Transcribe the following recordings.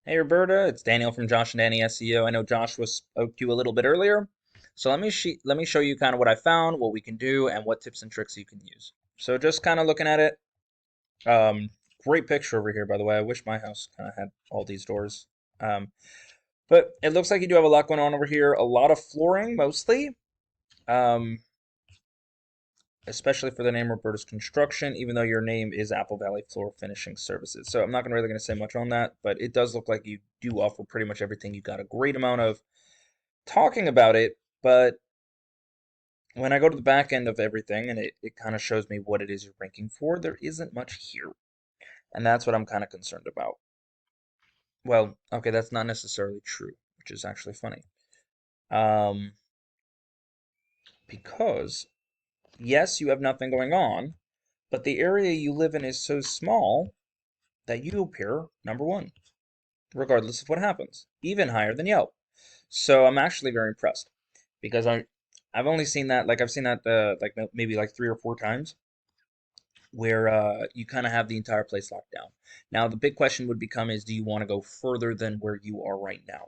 Hey Roberta, it's Daniel from Josh and Danny SEO. I know Josh spoke to you a little bit earlier, so let me show you kind of what I found, what we can do, and what tips and tricks you can use. So just kind of looking at it, um, great picture over here, by the way. I wish my house kind of had all these doors. Um, but it looks like you do have a lot going on over here. A lot of flooring, mostly, um, especially for the name Roberta's Construction, even though your name is Apple Valley Floor Finishing Services. So I'm not really going to say much on that, but it does look like you do offer pretty much everything. You got a great amount of talking about it, but when I go to the back end of everything and it kind of shows me what it is you're ranking for, there isn't much here. And that's what I'm kind of concerned about. Well, okay, that's not necessarily true, which is actually funny. Um, because, yes, you have nothing going on, but the area you live in is so small that you appear number one, regardless of what happens, even higher than Yelp. So I'm actually very impressed because I've only seen that I've seen that like maybe like 3 or 4 times where you kind of have the entire place locked down. Now the big question would become is do you want to go further than where you are right now?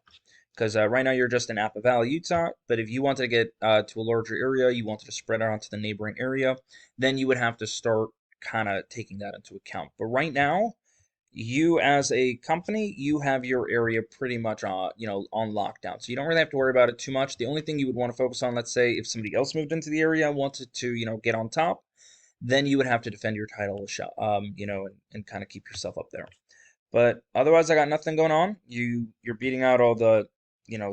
Because right now you're just in Apple Valley, Utah, but if you wanted to get to a larger area, you wanted to spread out onto the neighboring area, then you would have to start kind of taking that into account. But right now, you as a company, you have your area pretty much on lockdown. So you don't really have to worry about it too much. The only thing you would want to focus on, let's say if somebody else moved into the area and wanted to, get on top, then you would have to defend your title, and kind of keep yourself up there. But otherwise, I got nothing going on. You're beating out all the,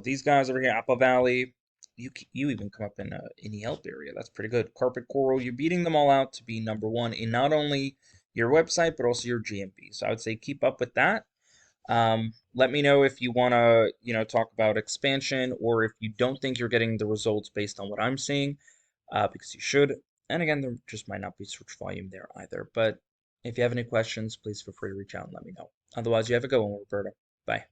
these guys over here, Apple Valley. You even come up in the Yelp area. That's pretty good. Carpet Coral. You're beating them all out to be number one in not only your website but also your GMP. So I would say keep up with that. Let me know if you want to, talk about expansion or if you don't think you're getting the results based on what I'm seeing, because you should. And again, there just might not be search volume there either. But if you have any questions, please feel free to reach out and let me know. Otherwise, you have a good one, Roberta. Bye.